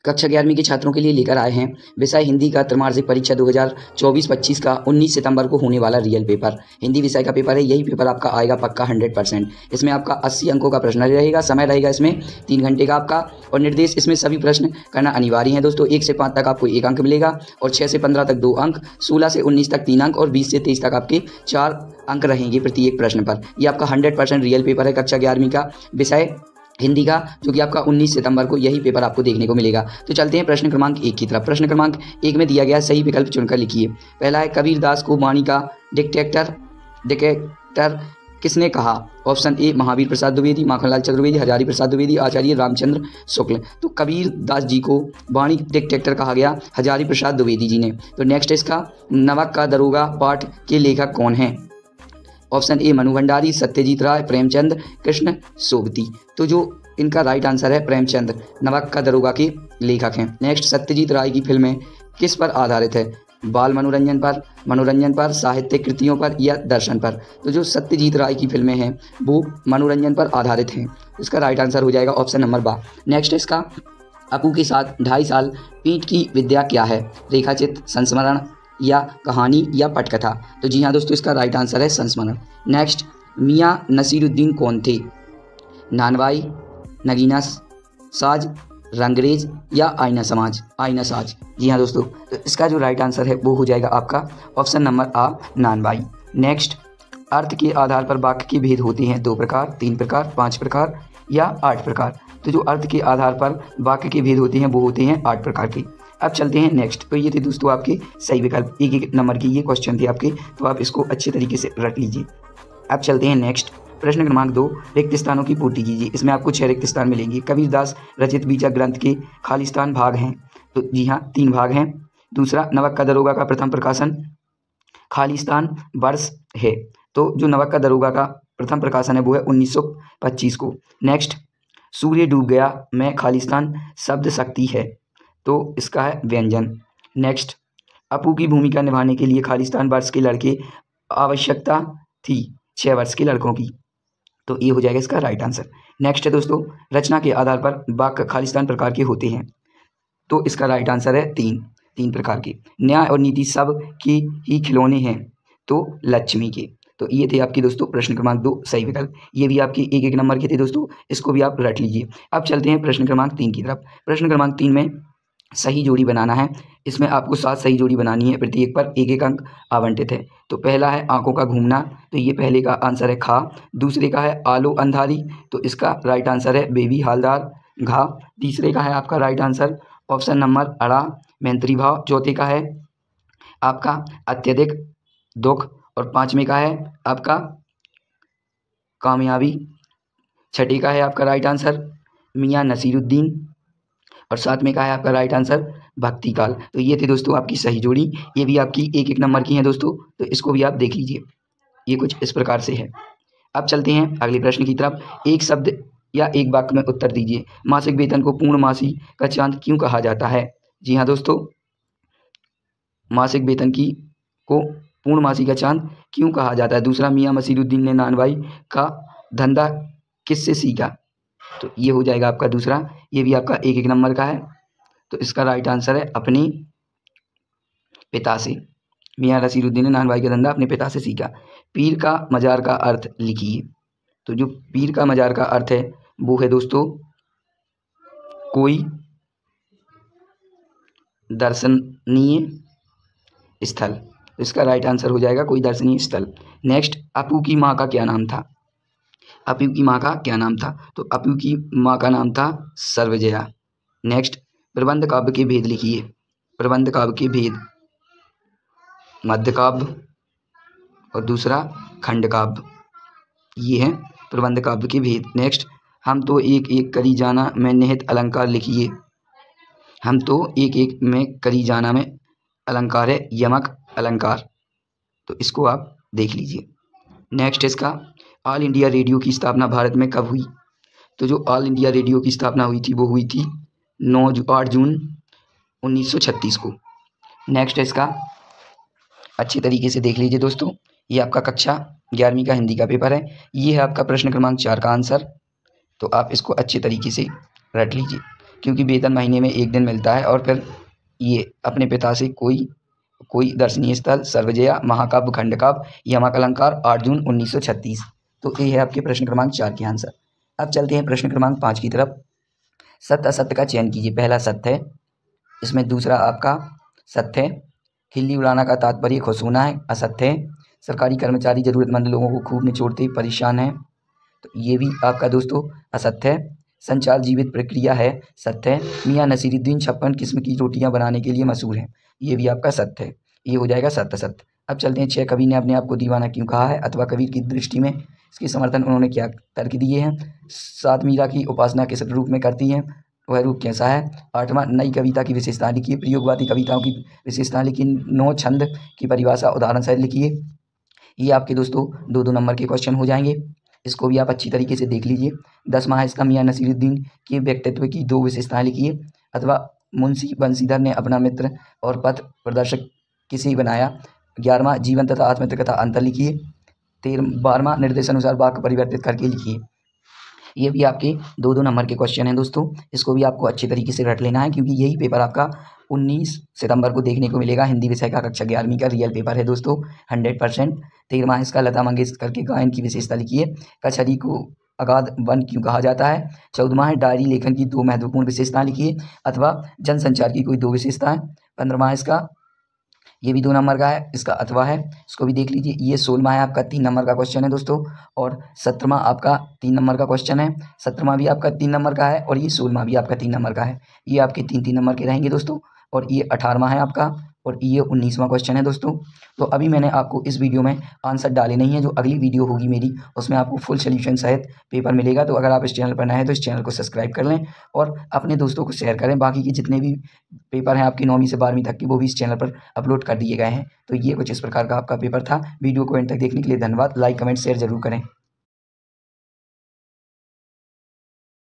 कक्षा 11वीं के छात्रों के लिए लेकर आए हैं विषय हिंदी का त्रैमासिक परीक्षा 2024-25 का 19 सितंबर को होने वाला रियल पेपर। हिंदी विषय का पेपर है, यही पेपर आपका आएगा पक्का 100%। इसमें आपका 80 अंकों का प्रश्न रहेगा, समय रहेगा इसमें 3 घंटे का आपका, और निर्देश इसमें सभी प्रश्न करना अनिवार्य है दोस्तों। 1 से 5 तक आपको 1 अंक मिलेगा, और 6 से 15 तक 2 अंक, 16 से 19 तक 3 अंक, और 20 से 23 तक आपके 4 अंक रहेंगे प्रत्येक प्रश्न पर। यह आपका 100% रियल पेपर है कक्षा 11वीं का विषय हिंदी का, जो कि आपका 19 सितंबर को यही पेपर आपको देखने को मिलेगा। तो चलते हैं प्रश्न क्रमांक 1 की तरफ। प्रश्न क्रमांक 1 में दिया गया सही विकल्प चुनकर लिखिए। पहला है, कबीर दास को वाणी का डिक्टेटर किसने कहा? ऑप्शन ए महावीर प्रसाद द्विवेदी, माखनलाल चतुर्वेदी, हजारी प्रसाद द्विवेदी, आचार्य रामचंद्र शुक्ल। तो कबीर दास जी को वाणी डिक्टेटर कहा गया हजारी प्रसाद द्विवेदी जी ने। तो नेक्स्ट है इसका, नवक का दरोगा पाठ के लेखक कौन है? ऑप्शन ए मनु भंडारी, सत्यजीत राय, प्रेमचंद, कृष्ण सोबती। तो जो इनका राइट आंसर है प्रेमचंद, नवक का दरोगा के लेखक हैं। नेक्स्ट, सत्यजीत राय की फिल्में किस पर आधारित है? बाल मनोरंजन पर, साहित्यिक कृतियों पर, या दर्शन पर? तो जो सत्यजीत राय की फिल्में हैं वो मनोरंजन पर आधारित हैं। इसका राइट आंसर हो जाएगा ऑप्शन नंबर बा। नेक्स्ट इसका, अपू के साथ 2.5 साल पीठ की विद्या क्या है? रेखाचित्र, संस्मरण, या कहानी, या पटकथा? तो जी हाँ दोस्तों, इसका राइट आंसर है संस्मरण। नेक्स्ट, मियाँ नसीरुद्दीन कौन थे? नानवाई, नगीना साज, रंगरेज, या आईना साज? जी हाँ दोस्तों, तो इसका जो राइट आंसर है वो हो जाएगा आपका ऑप्शन नंबर आ, नानवाई। नेक्स्ट, अर्थ के आधार पर वाक्य के भेद होते हैं 2 प्रकार, 3 प्रकार, 5 प्रकार, या 8 प्रकार? तो जो अर्थ के आधार पर वाक्य के भेद होते हैं वो होते हैं 8 प्रकार के। अब चलते हैं नेक्स्ट। तो ये थे दोस्तों आपके सही विकल्प, एक नंबर के ये क्वेश्चन थे आपके, तो आप इसको अच्छे तरीके से रट लीजिए। अब चलते हैं नेक्स्ट। प्रश्न क्रमांक 2, रिक्त स्थानों की पूर्ति कीजिए। इसमें आपको 6 रिक्त स्थान मिलेंगे। कबीर दास रचित बीजा ग्रंथ के खालिस्तान भाग हैं? तो जी हाँ, 3 भाग हैं। दूसरा, नवक का दरोगा का प्रथम प्रकाशन खालिस्तान वर्ष है। तो जो नवक का दरोगा का प्रथम प्रकाशन है वो है 1925 को। नेक्स्ट, सूर्य डूब गया में खालिस्तान शब्द शक्ति है। तो इसका है व्यंजन। नेक्स्ट, अपू की भूमिका निभाने के लिए खालिस्तान वर्ष के लड़के आवश्यकता थी 6 वर्ष के लड़कों की। तो ये हो जाएगा इसका राइट आंसर। नेक्स्ट है दोस्तों, रचना के आधार पर वाक्य खालिस्तान प्रकार के होते हैं। तो इसका राइट आंसर है 3 प्रकार के। न्याय और नीति सब के ही खिलौने हैं, तो लक्ष्मी के। तो ये थे आपकी दोस्तों प्रश्न क्रमांक 2 सही विकल्प। ये भी आपके 1 नंबर के थे दोस्तों, इसको भी आप रट लीजिए। अब चलते हैं प्रश्न क्रमांक 3 की तरफ। प्रश्न क्रमांक 3 में सही जोड़ी बनाना है। इसमें आपको 7 सही जोड़ी बनानी है, प्रत्येक पर 1 अंक आवंटित है। तो पहला है आंखों का घूमना, तो ये पहले का आंसर है खा। दूसरे का है आलो अंधारी, तो इसका राइट आंसर है बेबी हालदार घा। तीसरे का है आपका राइट आंसर ऑप्शन नंबर अड़ा मैंत्री भाव। चौथे का है आपका अत्यधिक दुख, और 5वें का है आपका कामयाबी। छठे का है आपका राइट आंसर मियाँ नसीरुद्दीन, और 7वें का है आपका राइट आंसर भक्ति काल। तो ये थे दोस्तों आपकी सही जोड़ी। ये भी आपकी 1 नंबर की हैं दोस्तों, तो इसको भी आप देख लीजिए। ये कुछ इस प्रकार से है। अब चलते हैं अगले प्रश्न की तरफ। एक शब्द या एक वाक्य में उत्तर दीजिए। मासिक वेतन को पूर्णमासी का चांद क्यों कहा जाता है? जी हाँ दोस्तों, मासिक वेतन को पूर्णमासी का चांद क्यों कहा जाता है? दूसरा, मियाँ नसीरुद्दीन ने नानवाई का धंधा किससे सीखा? तो ये हो जाएगा आपका दूसरा। ये भी आपका 1 नंबर का है, तो इसका राइट आंसर है अपने पिता से। मियाँ नसीरुद्दीन ने नानवाई का धंधा अपने पिता से सीखा। पीर का मजार का अर्थ लिखिए। तो जो पीर का मजार का अर्थ है वो है दोस्तों कोई दर्शनीय स्थल। इसका राइट आंसर हो जाएगा कोई दर्शनीय स्थल। नेक्स्ट, अपू की माँ का क्या नाम था? अपू की माँ का क्या नाम था? तो अपू की माँ का नाम था सर्वजया। नेक्स्ट, प्रबंध काव्य के भेद लिखिए। प्रबंध काव्य के भेद, मध्य काव्य और दूसरा खंड काव्य, ये हैं प्रबंध काव्य के भेद। नेक्स्ट, हम तो एक एक करी जाना में निहित अलंकार लिखिए। हम तो एक एक में करी जाना में अलंकार है यमक अलंकार, तो इसको आप देख लीजिए। नेक्स्ट इसका, ऑल इंडिया रेडियो की स्थापना भारत में कब हुई? तो जो ऑल इंडिया रेडियो की स्थापना हुई थी वो हुई थी 8 जून 1936 को। नेक्स्ट इसका अच्छे तरीके से देख लीजिए दोस्तों, ये आपका कक्षा 11वीं का हिंदी का पेपर है। ये है आपका प्रश्न क्रमांक 4 का आंसर, तो आप इसको अच्छे तरीके से रट लीजिए। क्योंकि वेतन महीने में 1 दिन मिलता है। और फिर ये अपने पिता से कोई दर्शनीय स्थल, सर्वजया, महाकाव्य, खंडकाव्य, यमक अलंकार, 8 जून 1936। तो ये है आपके प्रश्न क्रमांक 4 के आंसर। अब चलते हैं प्रश्न क्रमांक 5 की तरफ। सत्य असत्य का चयन कीजिए। पहला सत्य है, इसमें दूसरा आपका सत्य है। खिल्ली उड़ाना का तात्पर्य खुश होना है, असत्य है। सरकारी कर्मचारी जरूरतमंद लोगों को खूब निचोड़ते परेशान है, तो ये भी आपका दोस्तों असत्य है। संचार जीवित प्रक्रिया है, सत्य है। मियाँ नसीरुद्दीन 56 किस्म की रोटियां बनाने के लिए मशहूर हैं, ये भी आपका सत्य है। ये हो जाएगा सत्य सत्य। अब चलते हैं 6, कवि ने अपने आप को दीवाना क्यों कहा है, अथवा कबीर की दृष्टि में इसके समर्थन उन्होंने क्या तर्क दिए हैं। 7, मीरा की उपासना किस रूप में करती हैं, वह रूप कैसा है। 8वां, नई कविता की विशेषता लिखिए। प्रयोगवादी कविताओं की विशेषता लिखिए। 9, छंद की परिभाषा उदाहरण सहित लिखिए। ये आपके दोस्तों 2-2 नंबर के क्वेश्चन हो जाएंगे, इसको भी आप अच्छी तरीके से देख लीजिए। 10वां है इसका, मियाँ नसीरुद्दीन के व्यक्तित्व की 2 विशेषताएं लिखिए, अथवा मुंशी बंशीधर ने अपना मित्र और पथ प्रदर्शक किसे बनाया। 11वां, जीवन तथा आत्महत्या का अंतर लिखिए। 12वां, निर्देशानुसार वाक्य परिवर्तित करके लिखिए। ये भी आपके 2-2 नंबर के क्वेश्चन हैं दोस्तों, इसको भी आपको अच्छे तरीके से रट लेना है, क्योंकि यही पेपर आपका 19 सितंबर को देखने को मिलेगा। हिंदी विषय का कक्षा 11वीं का रियल पेपर है दोस्तों, 100%। 13वां इसका, लता मंगेशकर के गायन की विशेषता लिखिए। कचहरी को अगाध वन क्यों कहा जाता है। 14वां है, डायरी लेखन की 2 महत्वपूर्ण विशेषताएं लिखिए, अथवा जनसंचार की कोई 2 विशेषताएं। 15वां इसका, ये भी 2 नंबर का है, इसका अथवा है, इसको भी देख लीजिए। ये 16वां है आपका, 3 नंबर का क्वेश्चन है दोस्तों। और 17वां आपका 3 नंबर का क्वेश्चन है। 17वां भी आपका 3 नंबर का है, और ये 16वां भी आपका 3 नंबर का है। ये आपके 3-3 नंबर के रहेंगे दोस्तों। और ये 18वां है आपका, और ये 19वां क्वेश्चन है दोस्तों। तो अभी मैंने आपको इस वीडियो में आंसर डाले नहीं है, जो अगली वीडियो होगी मेरी उसमें आपको फुल सोल्यूशन सहित पेपर मिलेगा। तो अगर आप इस चैनल पर नए हैं तो इस चैनल को सब्सक्राइब कर लें और अपने दोस्तों को शेयर करें। बाकी के जितने भी पेपर हैं आपकी 9वीं से 12वीं तक की, वो भी इस चैनल पर अपलोड कर दिए गए हैं। तो ये कुछ इस प्रकार का आपका पेपर था। वीडियो को एंड तक देखने के लिए धन्यवाद। लाइक, कमेंट, शेयर जरूर करें।